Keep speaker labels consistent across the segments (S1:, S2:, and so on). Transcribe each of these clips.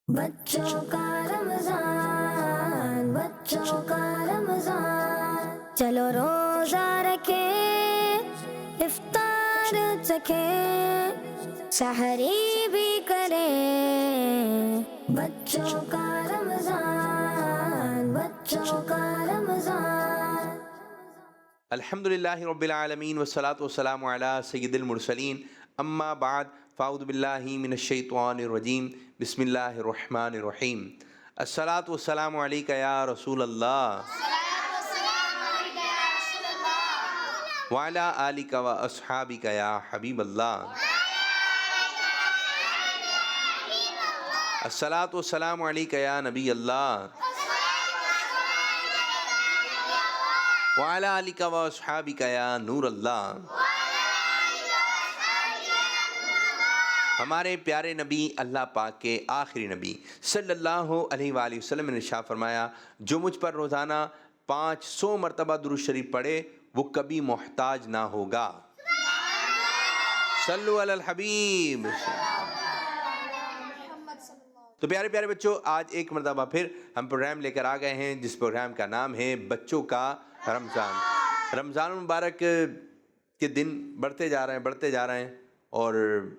S1: بچوں کا رمضان، بچوں کا رمضان، چلو روزہ رکھیں، افطار چکھیں، سحری بھی کریں۔ بچوں کا رمضان، بچوں کا رمضان۔
S2: الحمدللہ رب العالمین والصلاة والسلام علی سید المرسلین، اما بعد فاعوذ باللہ من الشیطان الرجیم، بسم اللہ الرحمن الرحیم۔ الصلاۃ والسلام علیک یا رسول اللہ وعلی آلک و اصحابک یا حبیب اللہ۔ الصلاۃ والسلام علیک یا نبی اللہ وعلی آلک و اصحابک یا نور اللہ۔ ہمارے پیارے نبی اللہ پاک کے آخری نبی صلی اللہ علیہ وآلہ وسلم نے ارشاد فرمایا، جو مجھ پر روزانہ 500 مرتبہ درود شریف پڑھے وہ کبھی محتاج نہ ہوگا۔ صلو علی الحبیب۔ تو پیارے پیارے بچوں، آج ایک مرتبہ پھر ہم پروگرام لے کر آ گئے ہیں جس پروگرام کا نام ہے بچوں کا رمضان۔ رمضان المبارک کے دن بڑھتے جا رہے ہیں اور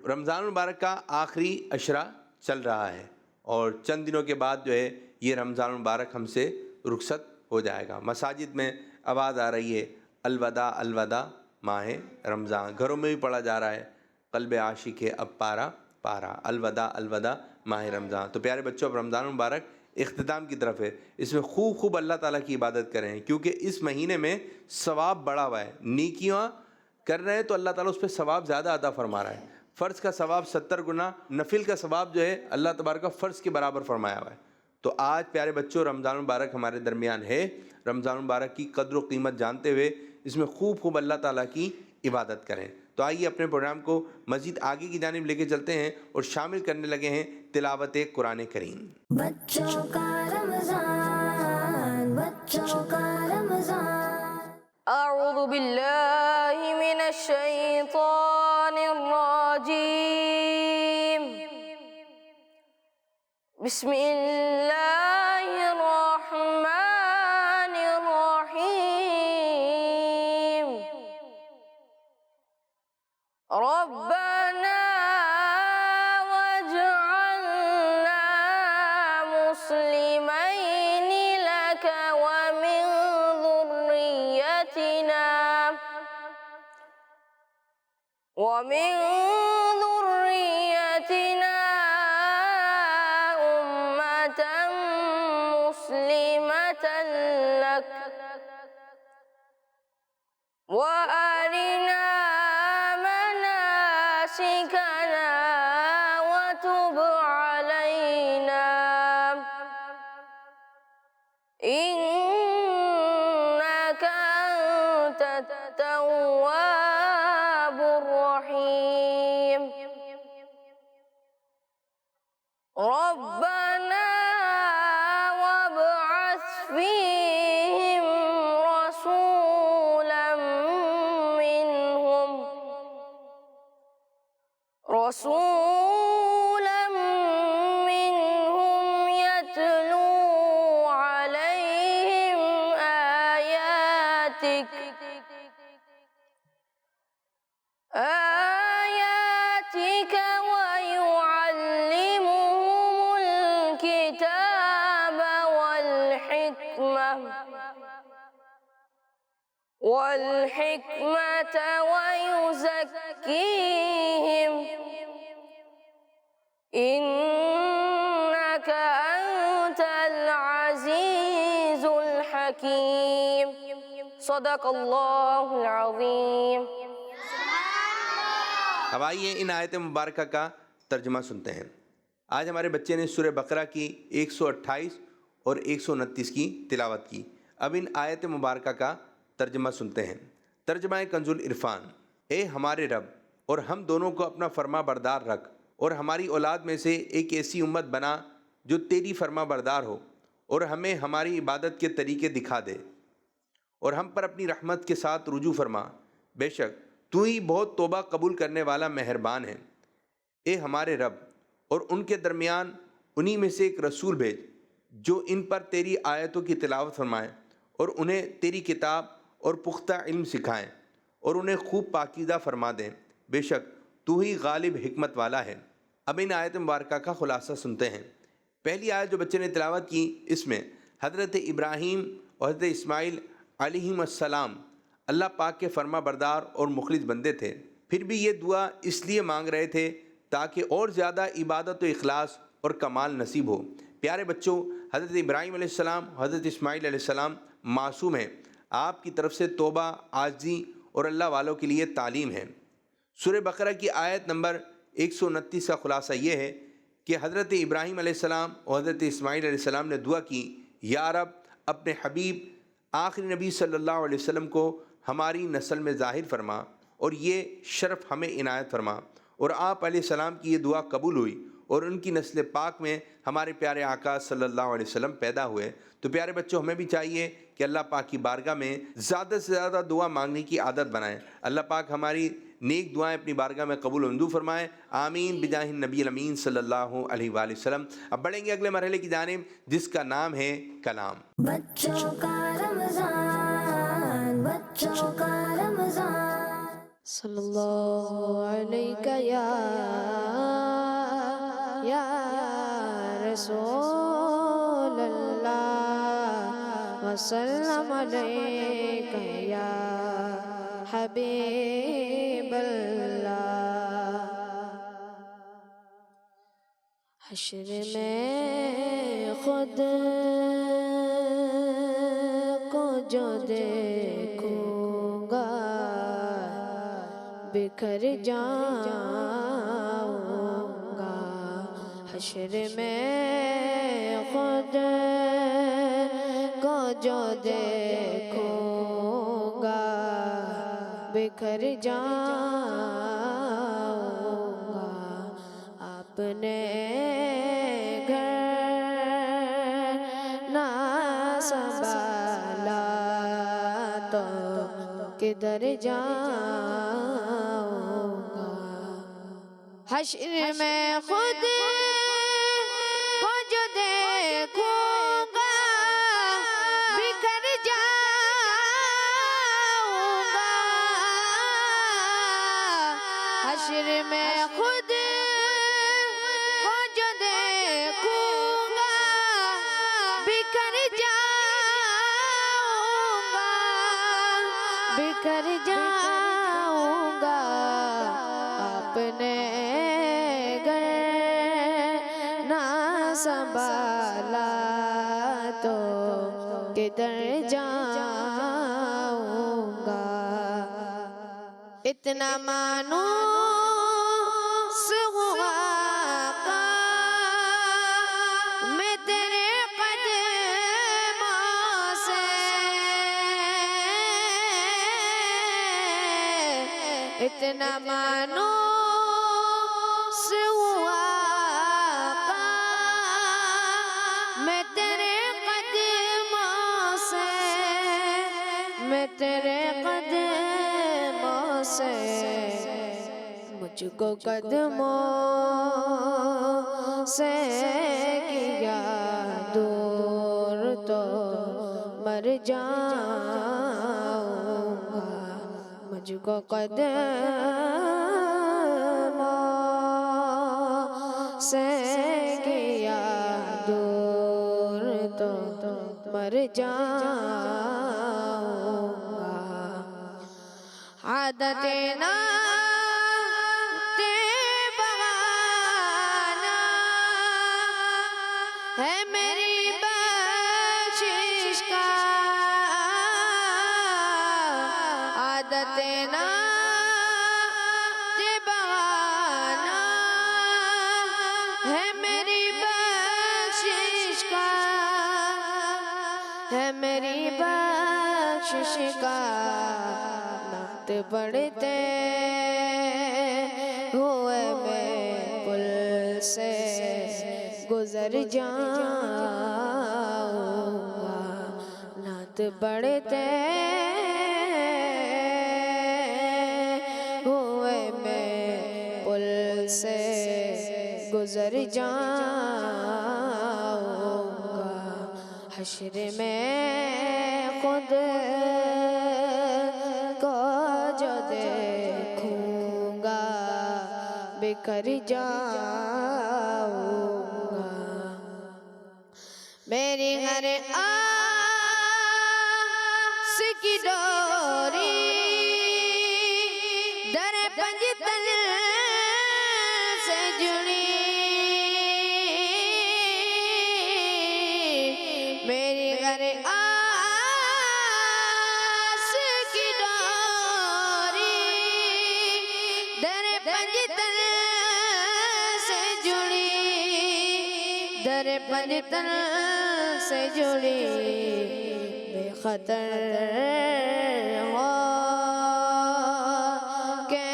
S2: رمضان المبارک کا آخری عشرہ چل رہا ہے، اور چند دنوں کے بعد جو ہے یہ رمضان المبارک ہم سے رخصت ہو جائے گا۔ مساجد میں آواز آ رہی ہے الوداع الوداع ماہ رمضان، گھروں میں بھی پڑھا جا رہا ہے قلب عاشق ہے اب پارا پارا، الوداع الوداع ماہ رمضان۔ تو پیارے بچوں، اب رمضان المبارک اختتام کی طرف ہے، اس میں خوب اللہ تعالیٰ کی عبادت کریں، کیونکہ اس مہینے میں ثواب بڑا ہوا ہے۔ نیکیاں کر رہے ہیں تو اللہ تعالیٰ اس پہ ثواب زیادہ عطا فرما رہا ہے۔ فرض کا ثواب 70 گنا، نفل کا ثواب جو ہے اللہ تبارک فرض کے برابر فرمایا ہوا ہے۔ تو آج پیارے بچوں رمضان المبارک ہمارے درمیان ہے، رمضان المبارک کی قدر و قیمت جانتے ہوئے اس میں خوب اللہ تعالیٰ کی عبادت کریں۔ تو آئیے اپنے پروگرام کو مزید آگے کی جانب لے کے چلتے ہیں اور شامل کرنے لگے ہیں تلاوت قرآن کریم۔
S1: بچوں کا رمضان، بچوں کا رمضان۔
S3: اعوذ باللہ من الشیطان الرجیم، بسم اللہ الرحمن الرحیم۔ ربنا واجعلنا مسلمین لک ومن ذریتنا أمة مسلمة لك وأرنا مناسكنا وتب علينا إنك أنت التواب الرحيم۔ ربنا وابعث فيهم رسولا منهم يتلو عليهم آياتك ويعلمهم الكتاب والحكمة ويزكيهم إنك أنت العزيز الحكيم۔ صدق اللہ العظیم۔
S2: اب آئیے ان آیت مبارکہ کا ترجمہ سنتے ہیں۔ آج ہمارے بچے نے سورہ بقرہ کی 128 اور 129 کی تلاوت کی۔ اب ان آیت مبارکہ کا ترجمہ سنتے ہیں۔ ترجمہ کنز العرفان۔ اے ہمارے رب، اور ہم دونوں کو اپنا فرما بردار رکھ، اور ہماری اولاد میں سے ایک ایسی امت بنا جو تیری فرما بردار ہو، اور ہمیں ہماری عبادت کے طریقے دکھا دے، اور ہم پر اپنی رحمت کے ساتھ رجوع فرما، بے شک تو ہی بہت توبہ قبول کرنے والا مہربان ہے۔ اے ہمارے رب، اور ان کے درمیان انہی میں سے ایک رسول بھیج جو ان پر تیری آیتوں کی تلاوت فرمائیں اور انہیں تیری کتاب اور پختہ علم سکھائیں اور انہیں خوب پاکیزہ فرما دیں، بے شک تو ہی غالب حکمت والا ہے۔ اب ان آیت مبارکہ کا خلاصہ سنتے ہیں۔ پہلی آیت جو بچے نے تلاوت کی، اس میں حضرت ابراہیم اور حضرت اسماعیل علیہم السلام اللہ پاک کے فرما بردار اور مخلص بندے تھے، پھر بھی یہ دعا اس لیے مانگ رہے تھے تاکہ اور زیادہ عبادت و اخلاص اور کمال نصیب ہو۔ پیارے بچوں، حضرت ابراہیم علیہ السلام، حضرت اسماعیل علیہ السلام معصوم ہیں، آپ کی طرف سے توبہ، عاجزی اور اللہ والوں کے لیے تعلیم ہے۔ سورہ بقرہ کی آیت نمبر 129 کا خلاصہ یہ ہے کہ حضرت ابراہیم علیہ السلام اور حضرت اسماعیل علیہ السلام نے دعا کی، یا رب اپنے حبیب آخری نبی صلی اللہ علیہ وسلم کو ہماری نسل میں ظاہر فرما اور یہ شرف ہمیں عنایت فرما۔ اور آپ علیہ السلام کی یہ دعا قبول ہوئی اور ان کی نسل پاک میں ہمارے پیارے آقا صلی اللہ علیہ وسلم پیدا ہوئے۔ تو پیارے بچوں، ہمیں بھی چاہیے کہ اللہ پاک کی بارگاہ میں زیادہ سے زیادہ دعا مانگنے کی عادت بنائیں۔ اللہ پاک ہماری نیک دعائیں اپنی بارگاہ میں قبول و منظور فرمائے، آمین بجاہ النبی الامین صلی اللہ علیہ وآلہ وسلم۔ اب بڑھیں گے اگلے مرحلے کی جانب جس کا نام ہے کلام۔
S1: بچوں کا رمضان، بچوں کا رمضان،
S3: صلی اللہ علیہ یا رسول اللہ، وسلم علیک یا حبیب اللہ۔ حشر میں خود کو جو دیکھوں گا بکھر جاؤں گا، حشر میں خود کو جو دیکھوں گا بکھر جاؤں گا، اپنے گھر نہ سنبھالا تو کدھر جاؤں گا، حشر میں خود کو جو دیکھوں گا بکھر جاؤں گا، حشر میں خود کو جو دیکھوں گا بکھر جاؤں گا، بکھر جاؤں گا، اپنے گھر نہ سنبھالا تو کدھر جاؤں گا، اتنا مانوس ہوا آقا میں تیرے قدموں سے، اتنا مانوس ہوا آقا میں تیرے قدموں سے، میں تیرے قدموں سے، مجھ کو قدموں سے کیا دور تو مر جاؤں گا، مجھ کو قدموں سے کیا دور تو مر جاؤں گا، عادت نعت بغانا ہے میری بخشش کا، عادت نعت بغانا ہے میری بخشش کا، ہے میری بخشش کا، نعت پڑھتے ہوئے میں پل سے گزر جاؤں گا، نعت پڑھتے ہوئے میں پل سے گزر جاؤں حشر میں خود کو جو دیکھوں گا بکھر جاؤں گا میری ہر آس کی ڈوری در پنجتن سے جڑی میری ہر آس کی ڈوری در پنجتن سے جڑی در پنجتن سے جڑی بے خطر ہو کہ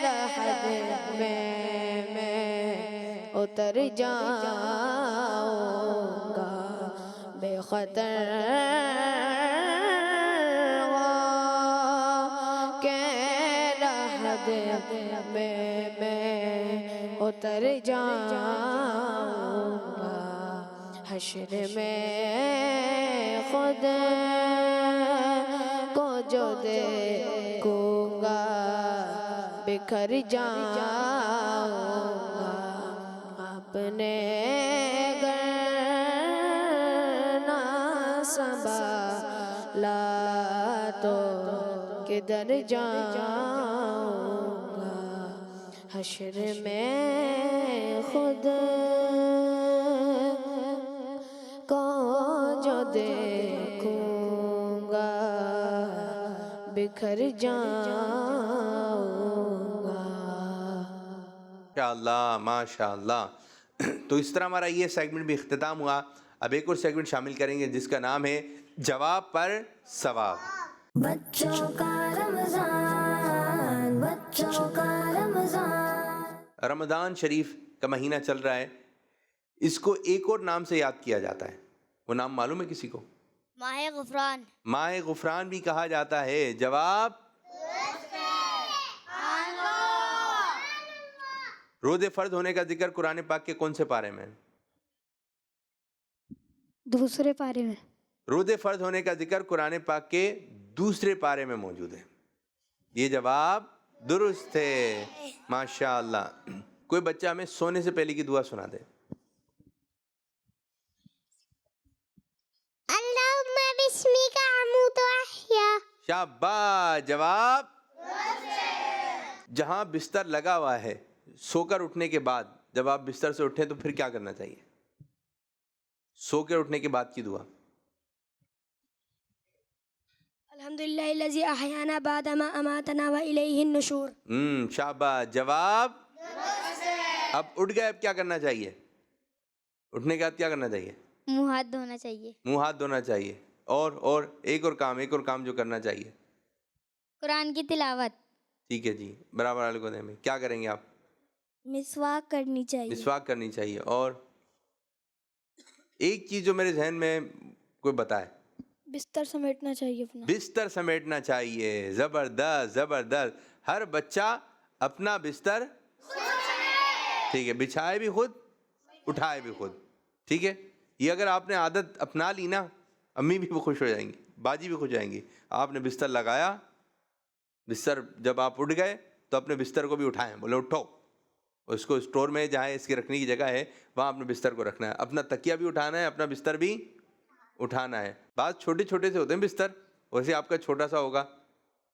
S3: لحد میں اتر جاؤں گا بے خطر ہو کہ لحد میں اتر جاؤں گا حشر میں خود کو جو دیکھوں گا بکھر جاؤں گا اپنے گھر نہ سنبھالا تو کدھر جاؤں گا حشر میں خود کو جو دیکھوں گا بکھر جاؤں گا
S2: ماشاءاللہ ماشاءاللہ. تو اس طرح ہمارا یہ سیگمنٹ بھی اختتام ہوا. اب ایک اور سیگمنٹ شامل کریں گے جس کا نام ہے جواب پر ثواب.
S1: بچوں کا رمضان بچوں کا رمضان
S2: رمضان شریف کا مہینہ چل رہا ہے. اس کو ایک اور نام سے یاد کیا جاتا ہے. وہ نام معلوم ہے کسی کو؟
S4: ماہ غفران.
S2: ماہ غفران بھی کہا جاتا ہے. جواب روزے فرض ہونے کا ذکر قرآن پاک کے کون سے پارے میں؟
S5: دوسرے پارے میں.
S2: روزے فرض ہونے کا ذکر قرآن پاک کے دوسرے پارے میں موجود ہے. یہ جواب درست ہے. ماشاءاللہ. کوئی بچہ ہمیں سونے سے پہلے کی دعا سنا دے.
S4: اللہم بسمک اموت و احیا.
S2: شاباش. جواب جہاں بستر لگا ہوا ہے سو کر اٹھنے کے بعد جب آپ بستر سے اٹھیں تو پھر کیا کرنا چاہیے؟ سو کر اٹھنے کے بعد کی دعا.
S5: الحمدللہ الذی احیانا بعد ما اماتنا و الیہ النشور.
S2: شاباش. جواب اب اٹھ گئے. اب کیا کرنا چاہیے؟ اٹھنے کے بعد کیا کرنا چاہیے؟
S4: منہ ہاتھ دھونا چاہیے.
S2: منہ ہاتھ دھونا چاہیے. اور ایک اور کام جو کرنا چاہیے.
S4: قرآن کی تلاوت.
S2: ٹھیک ہے جی. برابر والے کو دیں میں کیا کریں گے آپ؟
S5: مسواک کرنی چاہیے.
S2: مسواک کرنی چاہیے. اور ایک چیز جو میرے ذہن میں کوئی بتائے.
S5: بستر سمیٹنا چاہیے اپنا.
S2: بستر سمیٹنا چاہیے. زبردست زبردست. ہر بچہ اپنا بستر ٹھیک ہے بچھائے بھی خود اٹھائے بھی خود. ٹھیک ہے. یہ اگر آپ نے عادت اپنا لی نا امی بھی خوش ہو جائیں گی باجی بھی خوش ہو جائیں گی. آپ نے بستر لگایا بستر جب آپ اٹھ گئے تو اپنے بستر کو بھی اٹھائیں. بولے اٹھو. اس کو اسٹور میں جہاں اس کے رکھنے کی جگہ ہے وہاں اپنے بستر کو رکھنا ہے. اپنا تکیہ بھی اٹھانا ہے اپنا بستر بھی اٹھانا ہے. بعض چھوٹے چھوٹے سے ہوتے ہیں بستر ویسے آپ کا چھوٹا سا ہوگا.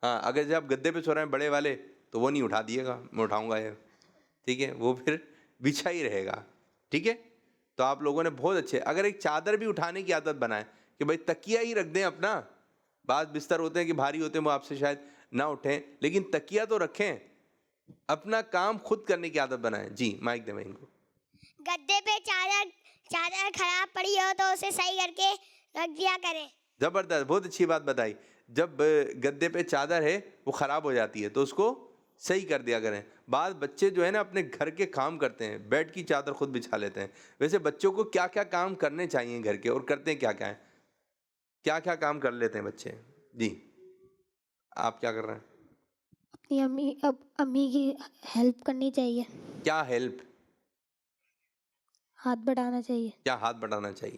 S2: ہاں اگر جب آپ گدے پہ سو رہے ہیں بڑے والے تو وہ نہیں اٹھا دیے گا. میں اٹھاؤں گا یہ. ٹھیک ہے. وہ پھر بچھا ہی رہے گا. ٹھیک ہے. تو آپ لوگوں نے بہت اچھے. اگر ایک چادر بھی اٹھانے کی عادت بنائیں کہ بھائی تکیہ ہی رکھ دیں اپنا. بعض بستر ہوتے ہیں کہ بھاری ہوتے ہیں وہ آپ سے شاید نہ اٹھیں لیکن تکیہ تو رکھیں. اپنا کام خود کرنے کی عادت بنائیں. جی مائک دیں ان کو.
S4: گدے پہ چادر خراب پڑی ہو تو اسے صحیح کر کے رکھ دیا کریں.
S2: زبردست. بہت اچھی بات بتائی. جب گدے پہ چادر ہے وہ خراب ہو جاتی ہے تو اس کو صحیح کر دیا کریں. بعض بچے جو ہے نا اپنے گھر کے کام کرتے ہیں بیڈ کی چادر خود بچھا لیتے ہیں. ویسے بچوں کو کیا کیا کام کرنے چاہیے گھر کے اور کرتے ہیں کیا کیا ہیں؟ کیا کیا کام کر لیتے ہیں بچے؟ جی آپ کیا کر رہے ہیں؟
S5: اپنی امی کی ہیلپ کرنی چاہیے.
S2: کیا ہیلپ؟
S5: ہاتھ بٹانا چاہیے.
S2: کیا ہاتھ بٹانا چاہیے؟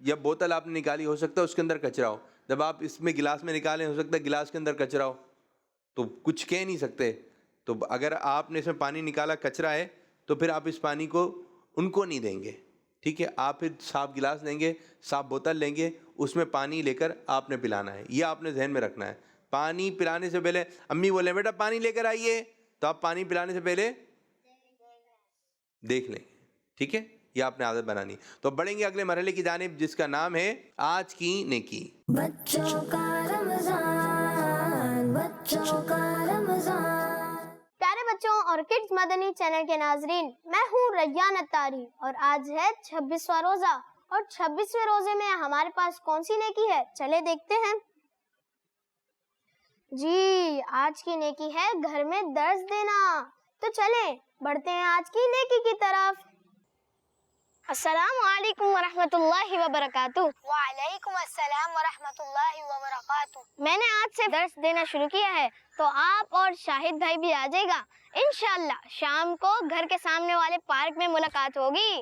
S2: یا بوتل آپ نے نکالی، ہو سکتا ہے اس کے اندر کچرا ہو. جب آپ اس میں گلاس میں نکالیں، ہو سکتا ہے گلاس کے اندر کچرا ہو، تو کچھ کہہ نہیں سکتے. تو اگر آپ نے اس میں پانی نکالا کچرا ہے تو پھر آپ اس پانی کو ان کو نہیں دیں گے. ٹھیک ہے، آپ پھر صاف گلاس لیں گے، صاف بوتل لیں گے، اس میں پانی لے کر آپ نے پلانا ہے. یہ آپ نے ذہن میں رکھنا ہے. پانی پلانے سے پہلے امی بولے بیٹا پانی لے کر آئیے، تو آپ پانی پلانے سے پہلے دیکھ لیں. ٹھیک ہے، یہ آپ نے عادت بنانی. تو اب بڑھیں گے اگلے مرحلے کی جانب جس کا نام ہے آج کی نیکی.
S1: بچوں کا رمضان، بچوں کا رمضان.
S4: پیارے بچوں اور کڈز مدنی چینل کے ناظرین، میں ہوں ریان اتاری اور آج ہے 26واں روزہ. اور 26ویں روزے میں ہمارے پاس کون سی نیکی ہے، چلے دیکھتے ہیں. جی، آج کی نیکی ہے گھر میں درس دینا. تو چلیں بڑھتے ہیں آج کی نیکی کی طرف. السلام علیکم ورحمۃ اللہ وبرکاتہ.
S5: وعلیکم السلام ورحمۃ اللہ وبرکاتہ.
S4: میں نے آج سے درس دینا شروع کیا ہے، تو آپ اور شاہد بھائی بھی آ جائے گا. انشاءاللہ شام کو گھر کے سامنے والے پارک میں ملاقات ہوگی.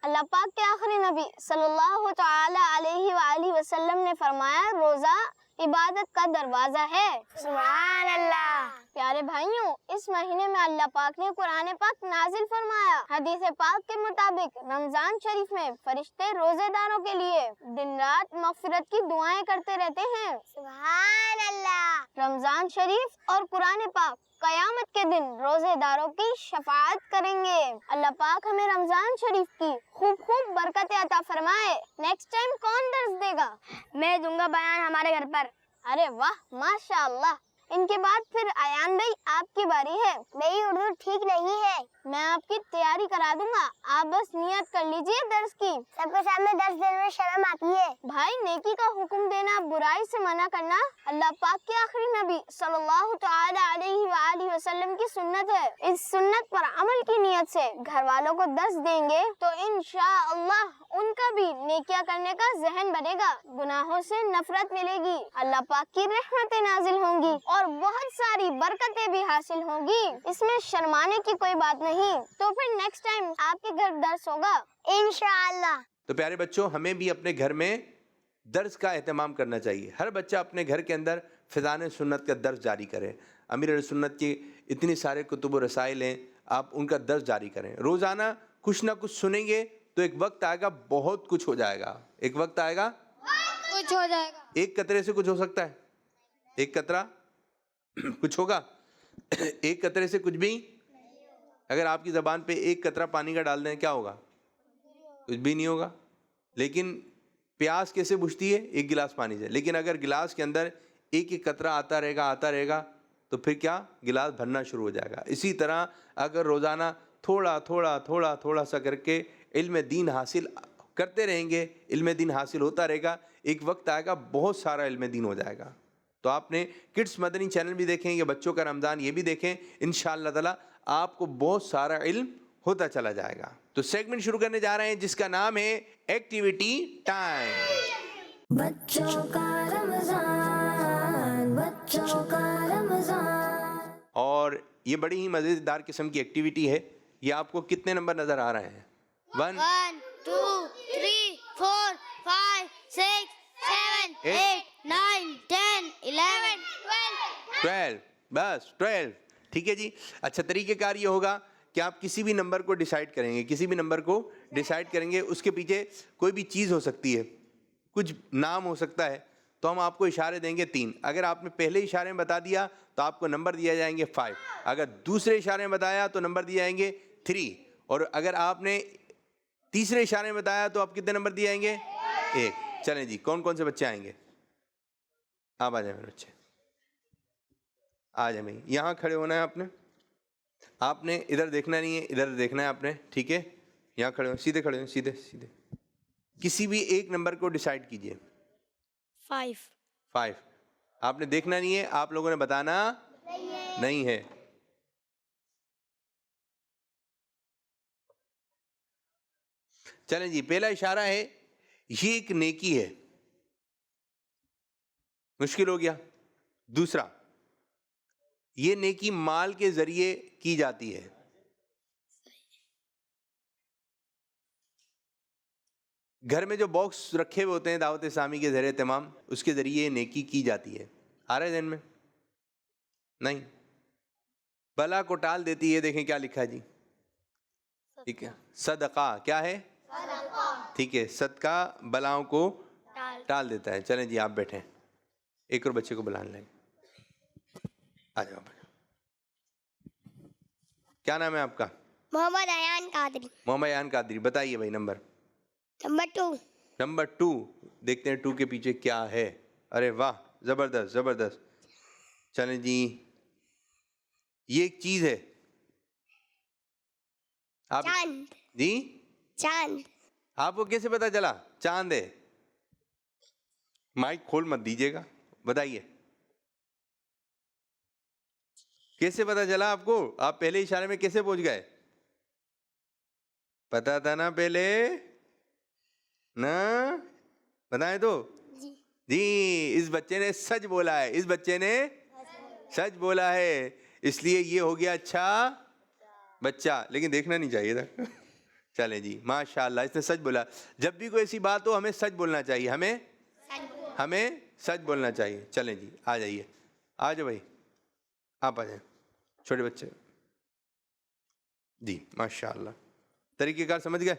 S4: اللہ پاک کے آخری نبی صلی اللہ تعالی علیہ وآلہ وسلم نے فرمایا روزہ عبادت کا دروازہ ہے.
S5: سبحان اللہ.
S4: پیارے بھائیوں، اس مہینے میں اللہ پاک نے قرآن پاک نازل فرمایا. حدیث پاک کے مطابق رمضان شریف میں فرشتے روزے داروں کے لیے دن رات مغفرت کی دعائیں کرتے رہتے ہیں.
S5: سبحان اللہ.
S4: رمضان شریف اور قرآن پاک قیامت کے دن روزے داروں کی شفاعت کریں گے. اللہ پاک ہمیں رمضان شریف کی خوب خوب برکتیں عطا فرمائے. نیکسٹ ٹائم کون درس دے گا؟
S5: میں دوں گا بیان ہمارے گھر پر.
S4: ارے واہ، ماشاء اللہ. ان کے بعد پھر ایان بھائی آپ کی باری ہے.
S5: میری اردو ٹھیک نہیں ہے.
S4: میں آپ کی تیاری کرا دوں گا، آپ بس نیت کر لیجئے درس کی.
S5: سب کے سامنے درس دینے میں شرم آتی ہے.
S4: بھائی، نیکی کا حکم دینا، برائی سے منع کرنا اللہ پاک کے آخری نبی صلی اللہ تعالی علیہ وآلہ وسلم کی سنت ہے. اس سنت پر عمل کی نیت سے گھر والوں کو درس دیں گے تو انشاءاللہ ان کا بھی نیکیاں کرنے کا ذہن بنے گا، گناہوں سے نفرت ملے گی، اللہ پاک کی رحمتیں نازل ہوں گی اور بہت ساری برکتیں بھی حاصل ہوں گی. اس میں شرمانے کی کوئی بات نہیں. تو پھر نیکسٹ ٹائم آپ کے گھر درس ہوگا
S5: انشاءاللہ.
S2: تو پیارے بچوں، ہمیں بھی اپنے گھر میں درس کا اہتمام کرنا چاہیے. ہر بچہ اپنے گھر کے اندر فیضان سنت کا درس جاری کرے. امیر اہل سنت کی اتنی سارے کتب و رسائل ہیں، آپ ان کا درس جاری کریں. روزانہ کچھ نہ کچھ سنیں گے تو ایک وقت آئے گا بہت کچھ ہو جائے گا. ایک وقت آئے گا
S5: کچھ ہو جائے گا.
S2: ایک قطرے سے کچھ ہو سکتا ہے؟ ایک قطرہ کچھ ہوگا؟ ایک قطرے سے کچھ بھی. اگر آپ کی زبان پہ ایک قطرہ پانی کا ڈال دیں کیا ہوگا؟ کچھ بھی نہیں ہوگا. لیکن پیاس کیسے بجھتی ہے؟ ایک گلاس پانی سے. لیکن اگر گلاس کے اندر ایک ایک قطرہ آتا رہے گا تو پھر کیا؟ گلاس بھرنا شروع ہو جائے گا. اسی طرح اگر روزانہ تھوڑا سا کر کے علم دین حاصل کرتے رہیں گے، علم دین حاصل ہوتا رہے گا، ایک وقت آئے گا بہت سارا علم دین ہو جائے گا. تو آپ نے کڈس مدنی چینل بھی دیکھیں، یہ بچوں کا رمضان یہ بھی دیکھیں، انشاءاللہ تعالی آپ کو بہت سارا علم ہوتا چلا جائے گا. تو سیگمنٹ شروع کرنے جا رہے ہیں جس کا نام ہے ایکٹیویٹی ٹائم.
S1: بچوں کا رمضان، بچوں کا رمضان.
S2: اور یہ بڑی ہی مزیدار قسم کی ایکٹیویٹی ہے. یہ آپ کو کتنے نمبر نظر آ رہے ہیں؟ 1
S5: 1 2 3 4 5 6 7 8 9 10 11
S2: 12. بس 12. ٹھیک ہے جی. اچھا، طریقہ کار یہ ہوگا کہ آپ کسی بھی نمبر کو ڈیسائیڈ کریں گے، اس کے پیچھے کوئی بھی چیز ہو سکتی ہے، کچھ نام ہو سکتا ہے، تو ہم آپ کو اشارے دیں گے 3. اگر آپ نے پہلے اشارے میں بتا دیا تو آپ کو نمبر دیا جائیں گے 5. اگر دوسرے اشارے میں بتایا تو نمبر دیے جائیں گے 3. اور اگر آپ نے تیسرے اشارے میں بتایا تو آپ کتنے نمبر دیے جائیں گے؟ 1. چلیں جی، کون سے بچے آئیں گے؟ آپ آ جائیں میرے بچے، آ جائیں بھائی. یہاں کھڑے ہونا ہے آپ نے ادھر دیکھنا نہیں ہے، ادھر دیکھنا ہے آپ نے. ٹھیک ہے، یہاں کھڑے ہو، سیدھے کھڑے ہو، سیدھے. کسی بھی ایک نمبر کو ڈیسائیڈ کیجئے. 5. آپ نے دیکھنا نہیں ہے، آپ لوگوں نے بتانا نہیں ہے. چلیں جی، پہلا اشارہ ہے، یہ ایک نیکی ہے. مشکل ہو گیا. دوسرا، یہ نیکی مال کے ذریعے کی جاتی ہے. گھر میں جو باکس رکھے ہوئے ہوتے ہیں دعوت اسلامی کے زیر اہتمام، اس کے ذریعے نیکی کی جاتی ہے. آ رہا ہے ذہن میں؟ نہیں. بلا کو ٹال دیتی ہے. دیکھیں کیا لکھا ہے جی. ٹھیک ہے، صدقہ کیا ہے؟ ٹھیک ہے، صدقہ بلاؤں کو ٹال دیتا ہے. چلیں جی آپ بیٹھیں، ایک اور بچے کو بلانے لیں. آ جاؤ. کیا نام ہے آپ کا؟
S5: محمد ایان قادری.
S2: محمد ایان قادری. بتائیے بھائی نمبر.
S5: نمبر 2.
S2: نمبر 2. دیکھتے ہیں 2 کے پیچھے کیا ہے. ارے واہ، زبردست زبردست. چلیں جی، یہ ایک چیز ہے. آپ
S5: چاند.
S2: جی
S5: چاند.
S2: آپ کو کیسے پتا چلا چاند ہے؟ مائک کھول مت دیجیے گا. بتائیے کیسے پتا چلا آپ کو؟ آپ پہلے اشارے میں کیسے پہنچ گئے؟ پتا تھا نا پہلے نا؟ بتائیں تو. جی اس بچے نے سچ بولا ہے. اس بچے نے سچ بولا ہے، اس لیے یہ ہو گیا اچھا بچہ. لیکن دیکھنا نہیں چاہیے تھا. چلیں جی ماشاء اللہ، اس نے سچ بولا. جب بھی کوئی ایسی بات ہو ہمیں سچ بولنا چاہیے. ہمیں سچ بولنا چاہیے. چلیں جی آ جائیے. آ جاؤ بھائی، آپ آ جائیں. چھوٹے بچے جی ماشاء اللہ. طریقہ کار سمجھ گئے؟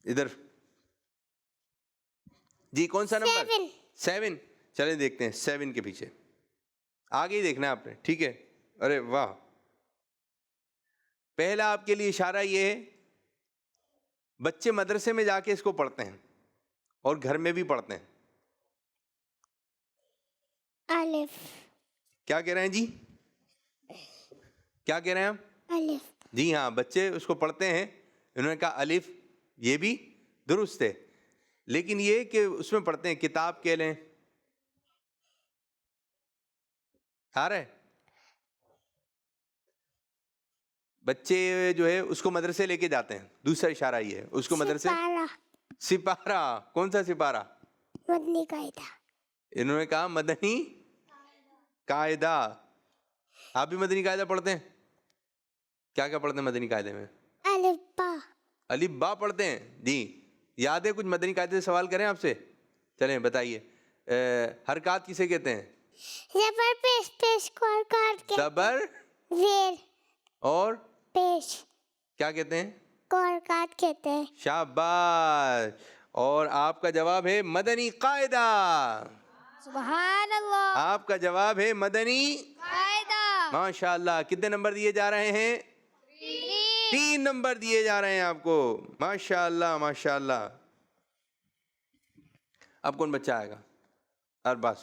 S2: ادھر جی کون سا نمبر؟ 7. چلیں دیکھتے ہیں 7 کے پیچھے. آگے ہی دیکھنا ہے آپ نے. ٹھیک ہے. ارے واہ. پہلا آپ کے لیے اشارہ یہ ہے، بچے مدرسے میں جا کے اس کو پڑھتے ہیں اور گھر میں بھی پڑھتے ہیں.
S5: الف.
S2: کیا کہہ رہے ہیں جی؟ کیا کہہ رہے ہیں آپ؟
S5: الف.
S2: جی ہاں، بچے اس کو پڑھتے ہیں. انہوں نے کہا الف، یہ بھی درست ہے، لیکن یہ کہ اس میں پڑھتے ہیں کتاب کہہ لیں. آ رہا ہے؟ بچے جو ہے اس کو مدرسے لے کے جاتے ہیں. دوسرا اشارہ یہ ہے، اس کو مدرسے. سپارہ. کون سا سپارہ؟
S5: مدنی قاعدہ.
S2: انہوں نے کہا مدنی قاعدہ. آپ بھی مدنی قاعدہ پڑھتے ہیں؟ کیا کیا پڑھتے ہیں مدنی قاعدے میں؟
S5: الف با.
S2: الف با پڑھتے ہیں. جی یاد ہے کچھ مدنی قاعدے سے سوال کریں آپ سے؟ چلیں بتائیے. حرکات کسے کہتے ہیں؟
S5: زبر پیش پیش کور کاٹ کے.
S2: زبر
S5: زیر
S2: اور
S5: پیش
S2: کیا کہتے ہیں؟
S5: کور کاٹ کہتے ہیں.
S2: شاباش. اور آپ کا جواب ہے مدنی قاعدہ.
S3: سبحان اللہ.
S2: آپ کا جواب ہے مدنی
S5: قاعدہ.
S2: ماشاء اللہ. کتنے نمبر دیے جا رہے ہیں؟ 3 نمبر دیے جا رہے ہیں آپ کو. ماشاء اللہ ماشاء اللہ. اب کون بچہ آئے گا؟ ارباز.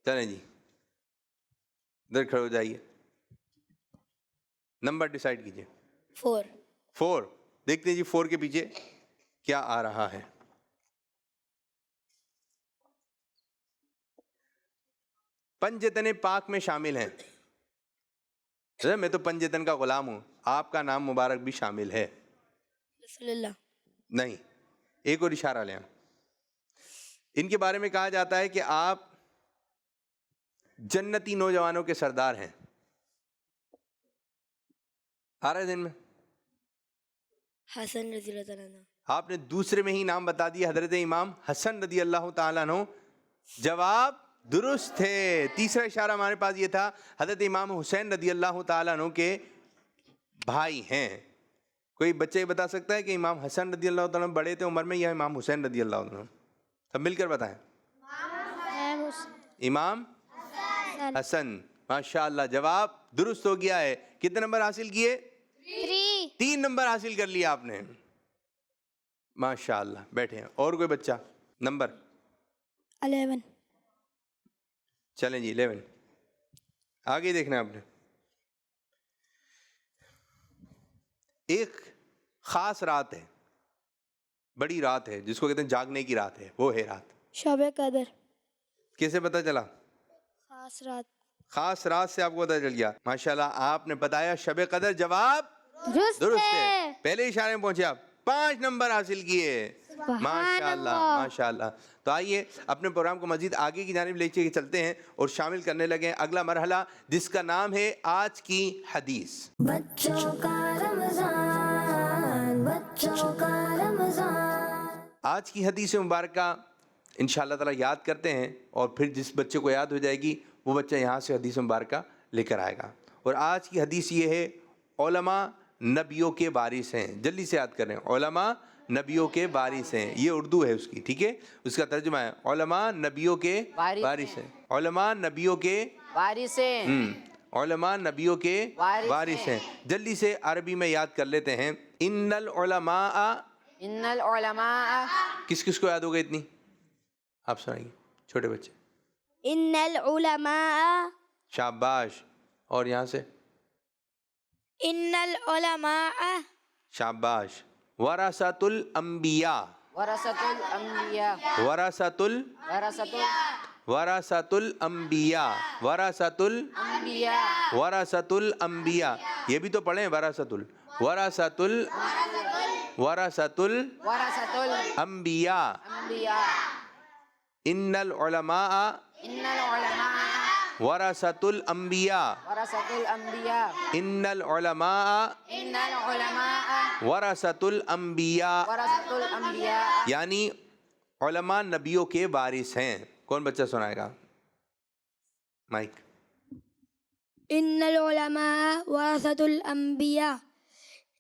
S2: چلیں جی ادھر کھڑے ہو جائیے. نمبر ڈیسائیڈ کیجیے. 4. دیکھتے ہیں جی 4 کے پیچھے کیا آ رہا ہے. پنجتن پاک میں شامل ہیں. میں تو پنجتن کا غلام ہوں، آپ کا نام مبارک بھی شامل ہے.
S3: رسول اللہ.
S2: نہیں، ایک اور اشارہ لیں. ان کے بارے میں کہا جاتا ہے کہ آپ جنتی نوجوانوں کے سردار ہیں. آ رہا ہے دن میں؟
S3: حسن رضی اللہ تعالیٰ عنہ.
S2: آپ نے دوسرے میں ہی نام بتا دیا، حضرت امام حسن رضی اللہ تعالیٰ عنہ. جواب درست ہے. تیسرا اشارہ ہمارے پاس یہ تھا، حضرت امام حسین رضی اللہ تعالیٰ عنہ کے بھائی ہیں. کوئی بچے بتا سکتا ہے کہ امام حسن رضی اللہ تعالیٰ عنہ بڑے تھے عمر میں یا امام حسین رضی اللہ عنہ؟ سب مل کر بتائیں. امام حسن. ماشاء اللہ جواب درست ہو گیا ہے. کتنے نمبر حاصل کیے؟ 3 نمبر حاصل کر لیا آپ نے. ماشاء اللہ. بیٹھے ہیں. اور کوئی بچہ؟ نمبر
S3: 11.
S2: چلیں جی 11. آگے دیکھنا ہے آپ نے. ایک خاص رات ہے، بڑی رات ہے جس کو کہتے ہیں جاگنے کی رات ہے. وہ ہے رات
S3: شب قدر.
S2: کیسے پتہ چلا؟
S3: خاص رات.
S2: خاص رات سے آپ کو پتہ چل گیا. ماشاءاللہ آپ نے بتایا شب قدر. جواب درست ہے. پہلے اشارے میں پہنچے آپ. 5 نمبر حاصل کیے. ماشاءاللہ ماشاءاللہ. تو آئیے اپنے پروگرام کو مزید آگے کی جانب لے کے چلتے ہیں اور شامل کرنے لگے اگلا مرحلہ جس کا نام ہے آج کی حدیث.
S1: بچوں کا رمضان، بچوں
S2: آج کی حدیث مبارکہ انشاءاللہ تعالیٰ یاد کرتے ہیں، اور پھر جس بچے کو یاد ہو جائے گی وہ بچہ یہاں سے حدیث مبارکہ لے کر آئے گا۔ اور آج کی حدیث یہ ہے، علماء نبیوں کے وارث ہیں۔ جلدی سے یاد کریں، علماء نبیوں کے وارث ہیں، یہ اردو ہے اس کی، ٹھیک ہے؟ اس کا ترجمہ ہے علماء نبیوں کے وارث ہیں، علماء نبیوں کے
S6: وارث ہیں،
S2: علماء نبیوں کے وارث ہیں۔ جلدی سے عربی میں یاد کر لیتے ہیں، ان العلماء،
S6: ان العلماء،
S2: کس کس کو یاد ہوگا اتنی؟ آپ سنائیے، چھوٹے بچے۔
S3: ان العلماء،
S2: شاباش، اور یہاں سے
S3: ان العلماء،
S2: شاباش۔ ورثۃ الانبیاء،
S6: ورثۃ الانبیاء،
S2: ورثۃ ال
S6: ورثۃ
S2: ورثۃ الانبیاء، ورثۃ ال
S6: الانبیاء،
S2: ورثۃ الانبیاء، یہ بھی تو پڑھیں، ورثۃ ال ورثۃ ال ورثۃ
S6: ورثۃ
S2: الانبیاء،
S6: الانبیاء،
S2: ان العلماء
S6: ان العلماء،
S2: ورثۃ الانبیاء،
S6: ورثۃ الانبیاء،
S2: ان العلماء
S6: ان العلماء،
S2: ورثۃ الانبیاء،
S6: ورثۃ الانبیاء،
S2: یعنی علماء نبیوں کے وارث ہیں۔ کون بچہ سنائے گا؟ مائک۔
S3: ان العلماء ورثۃ الانبیاء،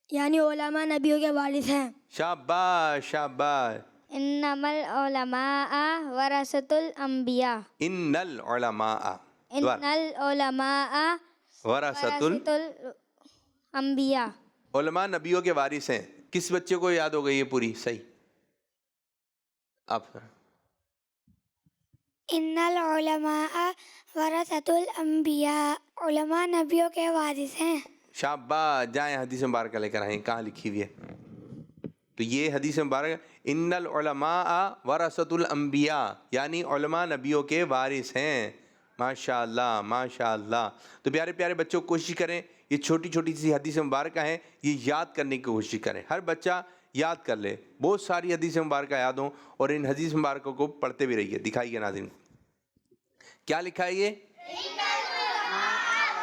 S3: یعنی علماء نبیوں کے وارث ہیں۔
S2: شاباش شاباش۔
S5: انما العلماء ورثۃ الانبیاء،
S2: ان العلماء،
S5: ان العلماء
S2: ورثۃ
S5: ورثۃ الانبیاء،
S2: علماء نبیوں کے وارث ہیں۔ کس بچے کو یاد ہو گئی یہ پوری؟ صحیح، آپ
S3: ان العلماء ورثۃ الانبیاء، علماء نبیوں کے وارث ہیں۔
S2: شاباش، جائیں حدیث مبارکہ لے کر آئیں، کہاں لکھی ہوئی ہے؟ تو یہ حدیث مبارک، ان العلماء ورثۃ الانبیاء، یعنی علماء نبیوں کے وارث ہیں۔ ماشاء اللہ ماشاء اللہ۔ تو پیارے پیارے بچوں، کوشش کریں، یہ چھوٹی چھوٹی سی حدیث مبارکہ ہیں، یہ یاد کرنے کی کوشش کریں، ہر بچہ یاد کر لے، بہت ساری حدیث مبارکہ یاد ہوں، اور ان حدیث مبارکوں کو پڑھتے بھی رہیے۔ دکھائیے ناظرین، کیا لکھا ہے یہ؟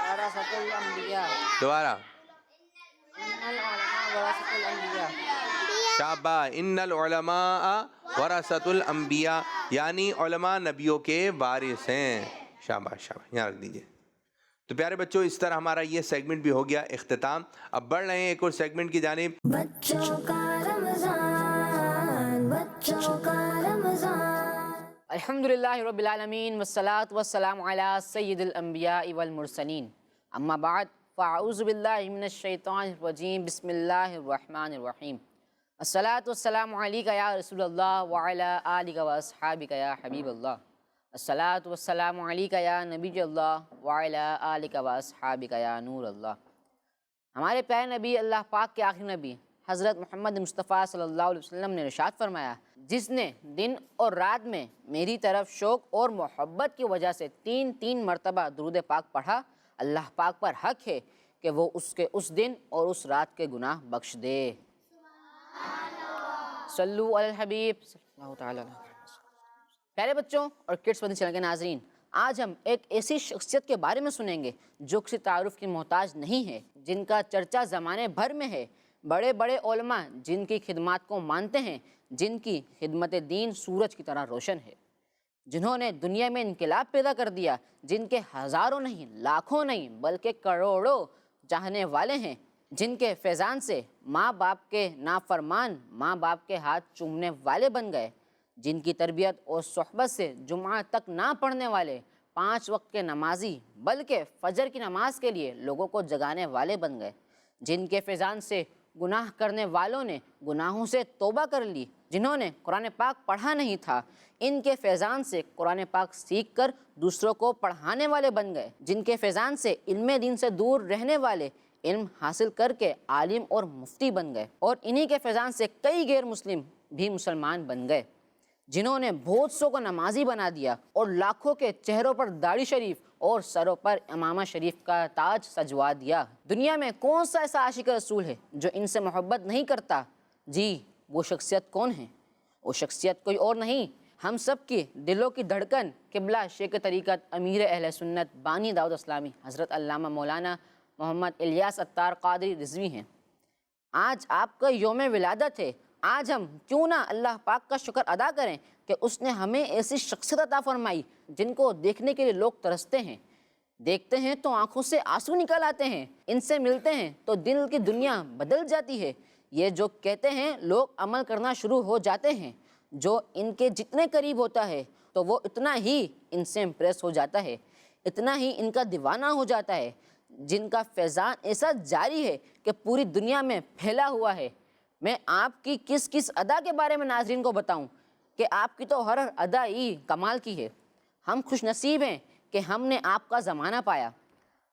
S6: ورثۃ الانبیاء،
S2: دوبارہ،
S6: ان العلماء ورثۃ الانبیاء،
S2: شاباش، ان العلماء ورثۃ الانبیاء، یعنی علماء نبیوں کے وارث ہیں۔ شاباش شاباش، یہاں رکھ دیجئے۔ تو پیارے بچوں، اس طرح ہمارا یہ سیگمنٹ بھی ہو گیا اختتام۔ اب بڑھ رہے ہیں ایک اور سیگمنٹ کی جانب۔
S1: بچوں کا رمضان، بچوں کا رمضان۔
S6: الحمدللہ رب العالمین، والصلاة والسلام علی سید الانبیاء والمرسلین، اما بعد، فاعوذ باللہ من الشیطان الرجیم، بسم اللہ الرحمن الرحیم۔ الصلاة والسلام علیکہ یا رسول اللہ وعلی آلکہ واصحابکہ یا حبیب اللہ۔ الصلاة والسلام علیکہ یا نبی اللہ وعلی آلکہ واصحابکہ یا نور اللہ۔ ہمارے پیارے نبی، اللہ پاک کے آخری نبی حضرت محمد مصطفیٰ صلی اللہ علیہ وسلم نے ارشاد فرمایا، جس نے دن اور رات میں میری طرف شوق اور محبت کی وجہ سے 3 مرتبہ درود پاک پڑھا، اللہ پاک پر حق ہے کہ وہ اس کے اس دن اور اس رات کے گناہ بخش دے۔ صلو علی الحبیب صلی اللہ تعالیٰ علیہ وسلم۔ پیارے بچوں اور کڈس بندی چینل کے ناظرین، آج ہم ایک ایسی شخصیت کے بارے میں سنیں گے جو کسی تعارف کی محتاج نہیں ہے، جن کا چرچا زمانے بھر میں ہے۔ بڑے بڑے علماء جن کی خدمات کو مانتے ہیں، جن کی خدمت دین سورج کی طرح روشن ہے، جنہوں نے دنیا میں انقلاب پیدا کر دیا، جن کے ہزاروں نہیں، لاکھوں نہیں، بلکہ کروڑوں چاہنے والے ہیں، جن کے فیضان سے ماں باپ کے نافرمان ماں باپ کے ہاتھ چومنے والے بن گئے، جن کی تربیت اور صحبت سے جمعہ تک نہ پڑھنے والے 5 وقت کے نمازی بلکہ فجر کی نماز کے لیے لوگوں کو جگانے والے بن گئے، جن کے فیضان سے گناہ کرنے والوں نے گناہوں سے توبہ کر لی، جنہوں نے قرآن پاک پڑھا نہیں تھا، ان کے فیضان سے قرآن پاک سیکھ کر دوسروں کو پڑھانے والے بن گئے، جن کے فیضان سے علم دین سے دور رہنے والے علم حاصل کر کے عالم اور مفتی بن گئے، اور انہی کے فیضان سے کئی غیر مسلم بھی مسلمان بن گئے، جنہوں نے بہت سو کو نمازی بنا دیا اور لاکھوں کے چہروں پر داڑھی شریف اور سروں پر امامہ شریف کا تاج سجوا دیا۔ دنیا میں کون سا ایسا عاشق رسول ہے جو ان سے محبت نہیں کرتا؟ جی، وہ شخصیت کون ہے؟ وہ شخصیت کوئی اور نہیں، ہم سب کی دلوں کی دھڑکن، قبلہ شیخ طریقت، امیر اہل سنت، بانی دعوت اسلامی، حضرت علامہ مولانا محمد الیاس عطار قادری رضوی ہیں۔ آج آپ کا یوم ولادت ہے، آج ہم کیوں نہ اللہ پاک کا شکر ادا کریں کہ اس نے ہمیں ایسی شخصیت عطا فرمائی جن کو دیکھنے کے لیے لوگ ترستے ہیں، دیکھتے ہیں تو آنکھوں سے آنسو نکل آتے ہیں، ان سے ملتے ہیں تو دل کی دنیا بدل جاتی ہے۔ یہ جو کہتے ہیں لوگ عمل کرنا شروع ہو جاتے ہیں، جو ان کے جتنے قریب ہوتا ہے تو وہ اتنا ہی ان سے امپریس ہو جاتا ہے، اتنا ہی ان کا دیوانہ ہو جاتا ہے، جن کا فیضان ایسا جاری ہے کہ پوری دنیا میں پھیلا ہوا ہے۔ میں آپ کی کس کس ادا کے بارے میں ناظرین کو بتاؤں کہ آپ کی تو ہر ادا ہی کمال کی ہے۔ ہم خوش نصیب ہیں کہ ہم نے آپ کا زمانہ پایا۔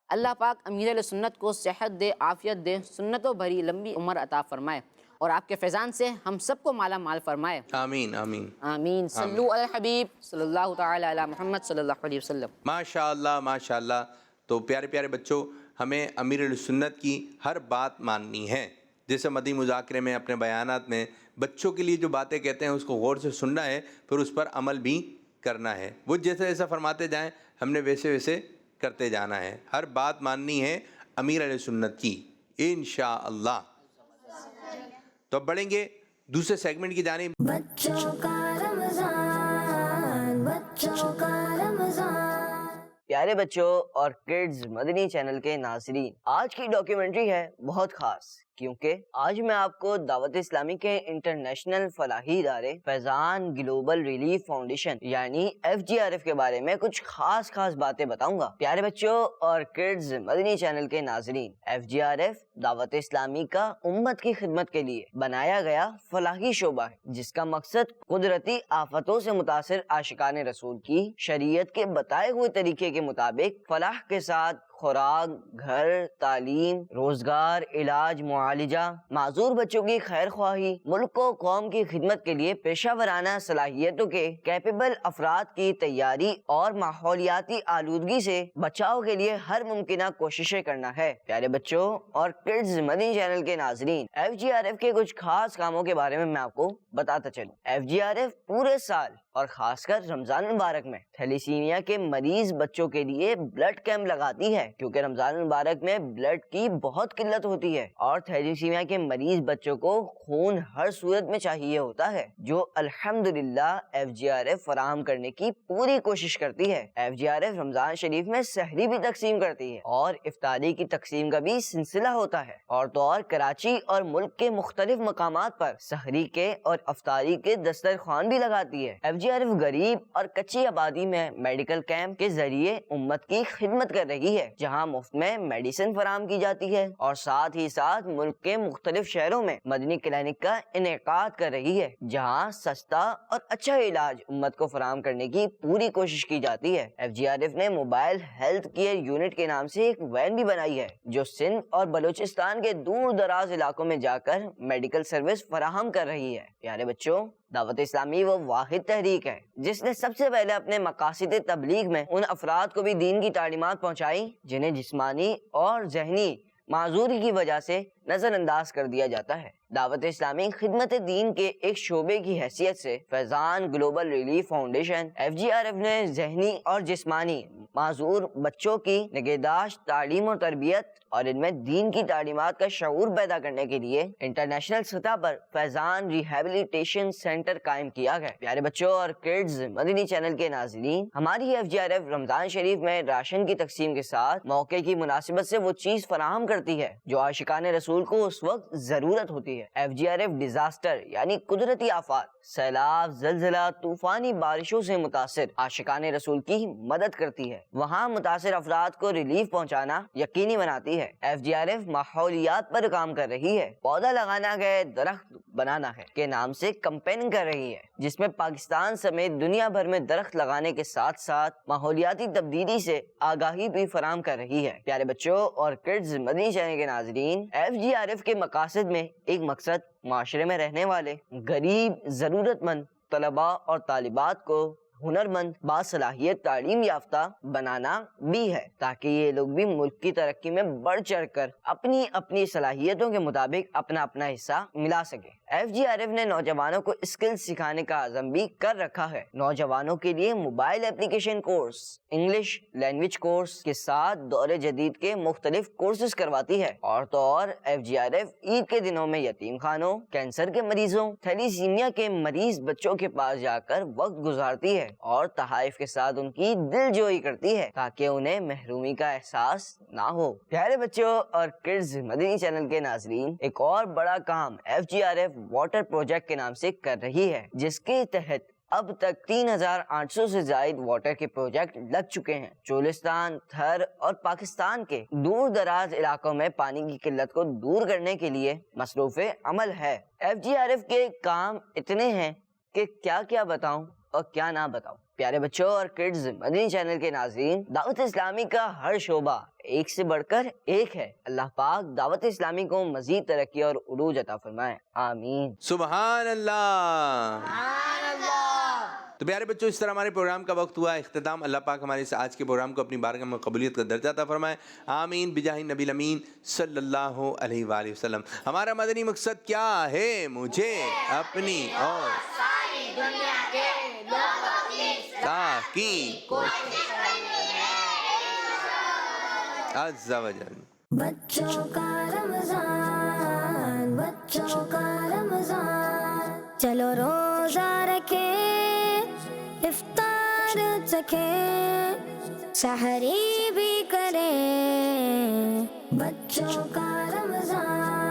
S6: اللہ پاک امیر علیہ سنت کو صحت دے، عافیت دے، سنتوں بھری لمبی عمر عطا فرمائے اور آپ کے فیضان سے ہم سب کو مالا مال فرمائے۔
S2: آمین آمین
S6: آمین۔ صلو علی الحبیب صلی اللہ تعالی علی محمد صلی اللہ علیہ وسلم۔
S2: ماشاء اللہ ماشاء اللہ۔ تو پیارے پیارے بچوں، ہمیں امیر علیہ سنت کی ہر بات ماننی ہے۔ جیسے مدنی مذاکرے میں اپنے بیانات میں بچوں کے لیے جو باتیں کہتے ہیں اس کو غور سے سننا ہے، پھر اس پر عمل بھی کرنا ہے۔ وہ جیسا جیسا فرماتے جائیں ہم نے ویسے ویسے کرتے جانا ہے۔ ہر بات ماننی ہے امیر علیہ سنت کی انشاءاللہ۔ تو اب بڑھیں گے دوسرے سیگمنٹ کی جانب۔
S1: بچوں کا رمضان، بچوں کا رمضان۔
S7: پیارے بچوں اور کڈز مدنی چینل کے ناظرین، آج کی ڈاکیومنٹری ہے بہت خاص، کیونکہ آج میں آپ کو دعوت اسلامی کے انٹرنیشنل فلاحی ادارے فیضان گلوبل ریلیف فاؤنڈیشن یعنی FGRF کے بارے میں کچھ خاص باتیں بتاؤں گا۔ پیارے بچوں اور کڈز مدنی چینل کے ناظرین، FGRF دعوت اسلامی کا امت کی خدمت کے لیے بنایا گیا فلاحی شعبہ ہے، جس کا مقصد قدرتی آفتوں سے متاثر عاشقان رسول کی شریعت کے بتائے ہوئے طریقے کے مطابق فلاح کے ساتھ خوراک، گھر، تعلیم، روزگار، علاج، معالجہ، معذور بچوں کی خیر خواہی، ملک و قوم کی خدمت کے لیے پیشہ ورانہ صلاحیتوں کے کیپیبل افراد کی تیاری اور ماحولیاتی آلودگی سے بچاؤ کے لیے ہر ممکنہ کوششیں کرنا ہے۔ پیارے بچوں اور کڈز مدنی چینل کے ناظرین، FGRF کے کچھ خاص کاموں کے بارے میں آپ کو بتاتا چلوں۔ FGRF پورے سال اور خاص کر رمضان مبارک میں تھیلیسیمیا کے مریض بچوں کے لیے بلڈ کیمپ لگاتی ہے، کیونکہ رمضان مبارک میں بلڈ کی بہت قلت ہوتی ہے اور تھیلیسیمیا کے مریض بچوں کو خون ہر صورت میں چاہیے ہوتا ہے، جو الحمدللہ FGRF فراہم کرنے کی پوری کوشش کرتی ہے۔ FGRF رمضان شریف میں سحری بھی تقسیم کرتی ہے اور افطاری کی تقسیم کا بھی سلسلہ ہوتا ہے، اور تو اور کراچی اور ملک کے مختلف مقامات پر سحری کے اور افطاری کے دسترخوان بھی لگاتی ہے۔ FGRF غریب اور کچی آبادی میں میڈیکل کیمپ کے ذریعے امت کی خدمت کر رہی ہے، جہاں مفت میں میڈیسن فراہم کی جاتی ہے، اور ساتھ ہی ساتھ ملک کے مختلف شہروں میں مدنی کلینک کا انعقاد کر رہی ہے، جہاں سستا اور اچھا علاج امت کو فراہم کرنے کی پوری کوشش کی جاتی ہے۔ FGRF نے موبائل ہیلتھ کیئر یونٹ کے نام سے ایک وین بھی بنائی ہے، جو سندھ اور بلوچستان کے دور دراز علاقوں میں جا کر میڈیکل سروس فراہم کر رہی ہے۔ پیارے بچوں، دعوت اسلامی وہ واحد تحریک ہے جس نے سب سے پہلے اپنے مقاصد تبلیغ میں ان افراد کو بھی دین کی تعلیمات پہنچائی جنہیں جسمانی اور ذہنی معذوری کی وجہ سے نظر انداز کر دیا جاتا ہے۔ دعوت اسلامی خدمت دین کے ایک شعبے کی حیثیت سے فیضان گلوبل ریلیف فاؤنڈیشن FGRF نے ذہنی اور جسمانی معذور بچوں کی نگہداشت، تعلیم اور تربیت اور ان میں دین کی تعلیمات کا شعور پیدا کرنے کے لیے انٹرنیشنل سطح پر فیضان ریہیبلیٹیشن سینٹر قائم کیا گیا۔ پیارے بچوں اور کڈز مدنی چینل کے ناظرین، ہماری FGRF رمضان شریف میں راشن کی تقسیم کے ساتھ موقع کی مناسبت سے وہ چیز فراہم کرتی ہے جو عاشقان رسول کو اس وقت ضرورت ہوتی ہے۔ FGRF ڈیزاسٹر یعنی قدرتی آفات، سیلاب، زلزلہ، طوفانی بارشوں سے متاثر عاشقان رسول کی مدد کرتی ہے، وہاں متاثر افراد کو ریلیف پہنچانا یقینی بناتی ہے۔ FGRF ماحولیات پر کام کر رہی ہے، پودا لگانا گئے درخت بنانا ہے کے نام سے کمپین کر رہی ہے، جس میں پاکستان سمیت دنیا بھر میں درخت لگانے کے ساتھ ساتھ ماحولیاتی تبدیلی سے آگاہی بھی فراہم کر رہی ہے۔ پیارے بچوں اور کڈز مدنی چینل کے ناظرین، FGRF کے مقاصد میں ایک مقصد معاشرے میں رہنے والے غریب، ضرورت مند طلباء اور طالبات کو ہنر مند باصلاحیت تعلیم یافتہ بنانا بھی ہے، تاکہ یہ لوگ بھی ملک کی ترقی میں بڑھ چڑھ کر اپنی اپنی صلاحیتوں کے مطابق اپنا اپنا حصہ ملا سکے۔ FGRF نے نوجوانوں کو اسکل سکھانے کا عزم بھی کر رکھا ہے۔ نوجوانوں کے لیے mobile application course, English language course کے ساتھ دور جدید کے مختلف کورسز کرواتی ہے۔ اور تو اور FGRF عید کے دنوں میں یتیم خانوں، کینسر کے مریضوں، تھیلیسیمیا کے مریض بچوں کے پاس جا کر وقت گزارتی ہے اور تحائف کے ساتھ ان کی دل جوئی کرتی ہے تاکہ انہیں محرومی کا احساس نہ ہو۔ پیارے بچوں اور کڈز مدنی چینل کے ناظرین، ایک اور بڑا کام FGRF واٹر پروجیکٹ کے نام سے کر رہی ہے، جس کے تحت اب تک 3800 سے زائد واٹر کے پروجیکٹ لگ چکے ہیں۔ چولستان، تھر اور پاکستان کے دور دراز علاقوں میں پانی کی قلت کو دور کرنے کے لیے مصروف عمل ہے۔ FGRF کے کام اتنے ہیں کہ کیا بتاؤں اور کیا نہ بتاؤں۔ پیارے بچوں اور کڈز مدنی چینل کے ناظرین، دعوت اسلامی کا ہر شعبہ ایک سے بڑھ کر ایک ہے۔ اللہ پاک دعوت اسلامی کو مزید ترقی اور عروج عطا فرمائے، آمین۔
S2: سبحان اللہ۔ تو پیارے بچوں، اس طرح ہمارے پروگرام کا وقت ہوا اختتام۔ اللہ پاک ہمارے اس آج کے پروگرام کو اپنی بارگاہ میں قبولیت کا درجہ عطا فرمائے، آمین، بجاہ نبی الامین صلی اللہ علیہ وآلہ وسلم۔ ہمارا مدنی مقصد کیا ہے؟ مجھے اپنی اور تاکہ عز و جل۔
S1: بچوں کا رمضان، بچوں کا رمضان، چلو روزہ رکھیں، افطار چکھیں، سحری بھی کریں، بچوں کا رمضان۔